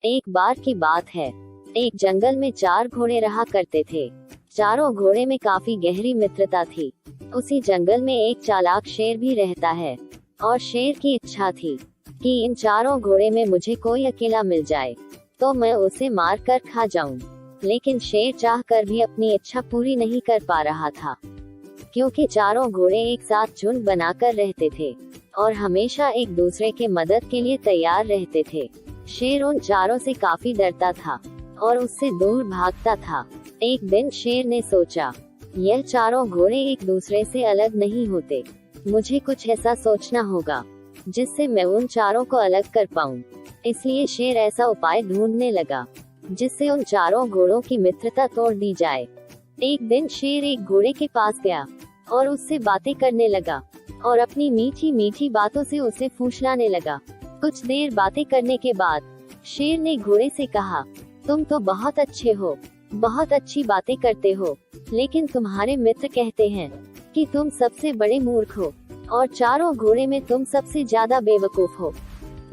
एक बार की बात है, एक जंगल में 4 घोड़े रहा करते थे। चारों घोड़े में काफी गहरी मित्रता थी। उसी जंगल में एक चालाक शेर भी रहता है और शेर की इच्छा थी कि इन चारों घोड़े में मुझे कोई अकेला मिल जाए तो मैं उसे मार कर खा जाऊं। लेकिन शेर चाह कर भी अपनी इच्छा पूरी नहीं कर पा रहा था, क्योंकि चारों घोड़े एक साथ झुंड बनाकर रहते थे और हमेशा एक दूसरे के मदद के लिए तैयार रहते थे। शेर उन चारों से काफी डरता था और उससे दूर भागता था। एक दिन शेर ने सोचा, यह चारों घोड़े एक दूसरे से अलग नहीं होते, मुझे कुछ ऐसा सोचना होगा जिससे मैं उन चारों को अलग कर पाऊं। इसलिए शेर ऐसा उपाय ढूंढने लगा जिससे उन चारों घोड़ों की मित्रता तोड़ दी जाए। एक दिन शेर एक घोड़े के पास गया और उससे बातें करने लगा और अपनी मीठी मीठी बातों से उसे फुसलाने लगा। कुछ देर बातें करने के बाद शेर ने घोड़े से कहा, तुम तो बहुत अच्छे हो, बहुत अच्छी बातें करते हो, लेकिन तुम्हारे मित्र कहते हैं कि तुम सबसे बड़े मूर्ख हो और चारों घोड़े में तुम सबसे ज्यादा बेवकूफ हो।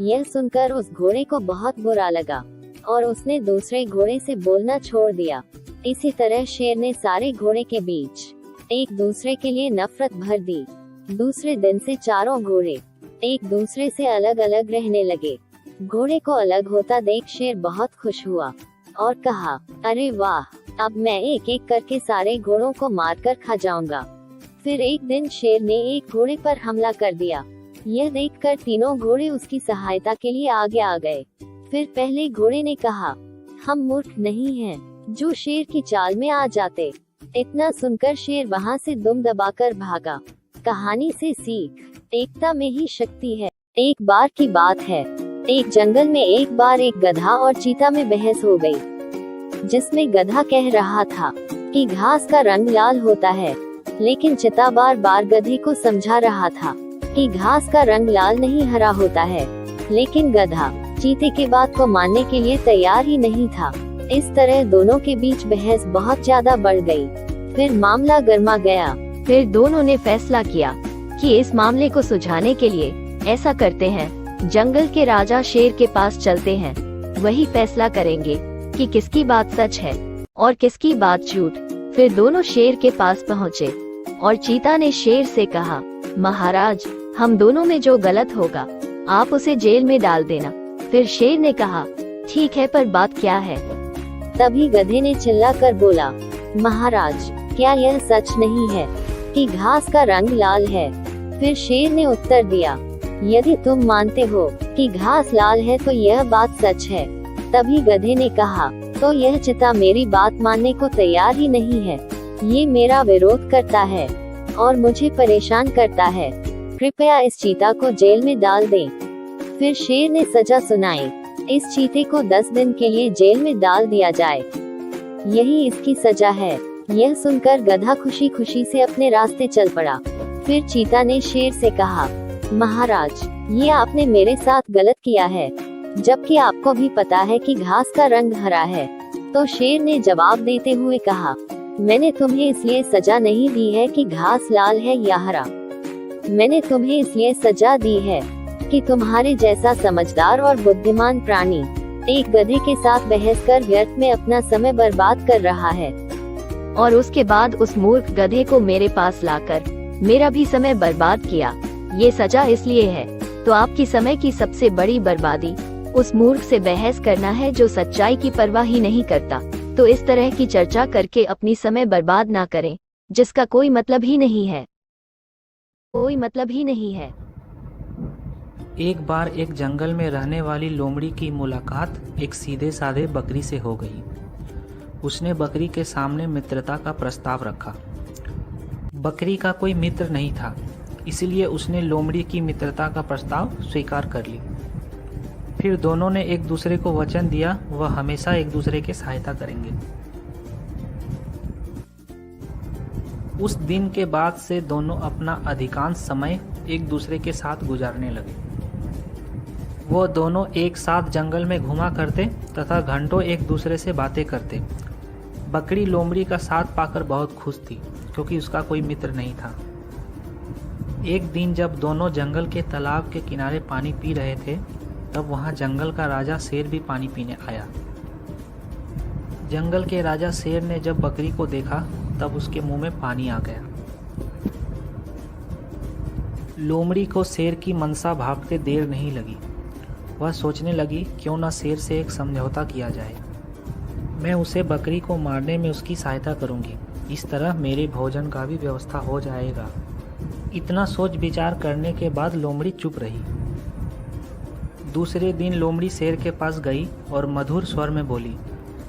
यह सुनकर उस घोड़े को बहुत बुरा लगा और उसने दूसरे घोड़े से बोलना छोड़ दिया। इसी तरह शेर ने सारे घोड़े के बीच एक दूसरे के लिए नफरत भर दी। दूसरे दिन से चारों घोड़े एक दूसरे से अलग अलग रहने लगे। घोड़े को अलग होता देख शेर बहुत खुश हुआ और कहा, अरे वाह, अब मैं एक एक करके सारे घोड़ों को मारकर खा जाऊंगा। फिर एक दिन शेर ने एक घोड़े पर हमला कर दिया। यह देखकर तीनों घोड़े उसकी सहायता के लिए आगे आ गए। फिर पहले घोड़े ने कहा, हम मूर्ख नहीं हैं जो शेर की चाल में आ जाते। इतना सुनकर शेर वहां से दुम दबाकर भागा। कहानी से सीख, एकता में ही शक्ति है। एक बार की बात है, एक जंगल में एक बार एक गधा और चीता में बहस हो गई, जिसमें गधा कह रहा था कि घास का रंग लाल होता है, लेकिन चीता बार बार गधे को समझा रहा था कि घास का रंग लाल नहीं हरा होता है। लेकिन गधा चीते की बात को मानने के लिए तैयार ही नहीं था। इस तरह दोनों के बीच बहस बहुत ज्यादा बढ़ गई। फिर मामला गर्मा गया। फिर दोनों ने फैसला किया कि इस मामले को सुलझाने के लिए ऐसा करते हैं, जंगल के राजा शेर के पास चलते हैं, वही फैसला करेंगे कि किसकी बात सच है और किसकी बात झूठ। फिर दोनों शेर के पास पहुँचे और चीता ने शेर से कहा, महाराज, हम दोनों में जो गलत होगा आप उसे जेल में डाल देना। फिर शेर ने कहा, ठीक है, पर बात क्या है? तभी गधे ने चिल्लाकर बोला, महाराज, क्या यह सच नहीं है कि घास का रंग लाल है? फिर शेर ने उत्तर दिया, यदि तुम मानते हो कि घास लाल है तो यह बात सच है। तभी गधे ने कहा, तो यह चीता मेरी बात मानने को तैयार ही नहीं है। ये मेरा विरोध करता है और मुझे परेशान करता है। कृपया इस चीता को जेल में डाल दें। फिर शेर ने सजा सुनाई, इस चीते को 10 दिन के लिए जेल में डाल दिया जाए, यही इसकी सजा है। यह सुनकर गधा खुशी खुशी से अपने रास्ते चल पड़ा। फिर चीता ने शेर से कहा, महाराज, ये आपने मेरे साथ गलत किया है, जबकि आपको भी पता है कि घास का रंग हरा है। तो शेर ने जवाब देते हुए कहा, मैंने तुम्हें इसलिए सजा नहीं दी है कि घास लाल है या हरा, मैंने तुम्हें इसलिए सजा दी है कि तुम्हारे जैसा समझदार और बुद्धिमान प्राणी एक गधे के साथ बहस कर व्यर्थ में अपना समय बर्बाद कर रहा है। और उसके बाद उस मूर्ख गधे को मेरे पास लाकर मेरा भी समय बर्बाद किया। ये सजा इसलिए है। तो आपकी समय की सबसे बड़ी बर्बादी उस मूर्ख से बहस करना है जो सच्चाई की परवाह ही नहीं करता। तो इस तरह की चर्चा करके अपनी समय बर्बाद ना करें, जिसका कोई मतलब ही नहीं है, कोई मतलब ही नहीं है। एक बार एक जंगल में रहने वाली लोमड़ी की मुलाकात एक सीधे साधे बकरी से हो गई। उसने बकरी के सामने मित्रता का प्रस्ताव रखा। बकरी का कोई मित्र नहीं था, इसलिए उसने लोमड़ी की मित्रता का प्रस्ताव स्वीकार कर ली। फिर दोनों ने एक दूसरे को वचन दिया वह हमेशा एक दूसरे की सहायता करेंगे। उस दिन के बाद से दोनों अपना अधिकांश समय एक दूसरे के साथ गुजारने लगे। वो दोनों एक साथ जंगल में घुमा करते तथा घंटों एक दूसरे से बातें करते। बकरी लोमड़ी का साथ पाकर बहुत खुश थी, क्योंकि उसका कोई मित्र नहीं था। एक दिन जब दोनों जंगल के तालाब के किनारे पानी पी रहे थे, तब वहाँ जंगल का राजा शेर भी पानी पीने आया। जंगल के राजा शेर ने जब बकरी को देखा तब उसके मुंह में पानी आ गया। लोमड़ी को शेर की मनसा भांपते देर नहीं लगी। वह सोचने लगी क्यों न शेर से एक समझौता किया जाए। मैं उसे बकरी को मारने में उसकी सहायता करूंगी, इस तरह मेरे भोजन का भी व्यवस्था हो जाएगा। इतना सोच विचार करने के बाद लोमड़ी चुप रही। दूसरे दिन लोमड़ी शेर के पास गई और मधुर स्वर में बोली,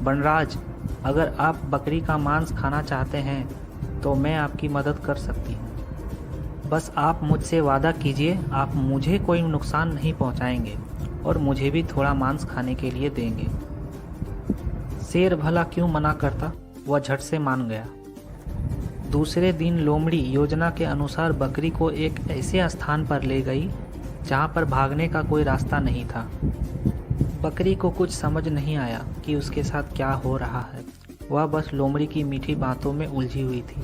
वनराज, अगर आप बकरी का मांस खाना चाहते हैं तो मैं आपकी मदद कर सकती हूँ। बस आप मुझसे वादा कीजिए आप मुझे कोई नुकसान नहीं पहुँचाएंगे और मुझे भी थोड़ा मांस खाने के लिए देंगे। शेर भला क्यों मना करता, वह झट से मान गया। दूसरे दिन लोमड़ी योजना के अनुसार बकरी को एक ऐसे स्थान पर ले गई जहाँ पर भागने का कोई रास्ता नहीं था। बकरी को कुछ समझ नहीं आया कि उसके साथ क्या हो रहा है। वह बस लोमड़ी की मीठी बातों में उलझी हुई थी।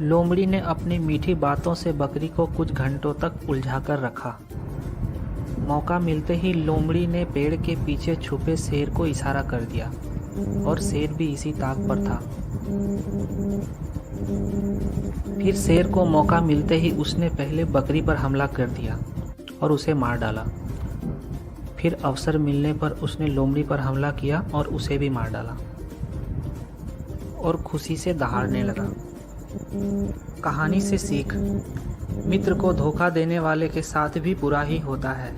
लोमड़ी ने अपनी मीठी बातों से बकरी को कुछ घंटों तक उलझा कर रखा। मौका मिलते ही लोमड़ी ने पेड़ के पीछे छुपे शेर को इशारा कर दिया और शेर भी इसी ताक पर था। फिर शेर को मौका मिलते ही उसने पहले बकरी पर हमला कर दिया और उसे मार डाला। फिर अवसर मिलने पर उसने लोमड़ी पर हमला किया और उसे भी मार डाला और खुशी से दहाड़ने लगा। कहानी से सीख, मित्र को धोखा देने वाले के साथ भी बुरा ही होता है।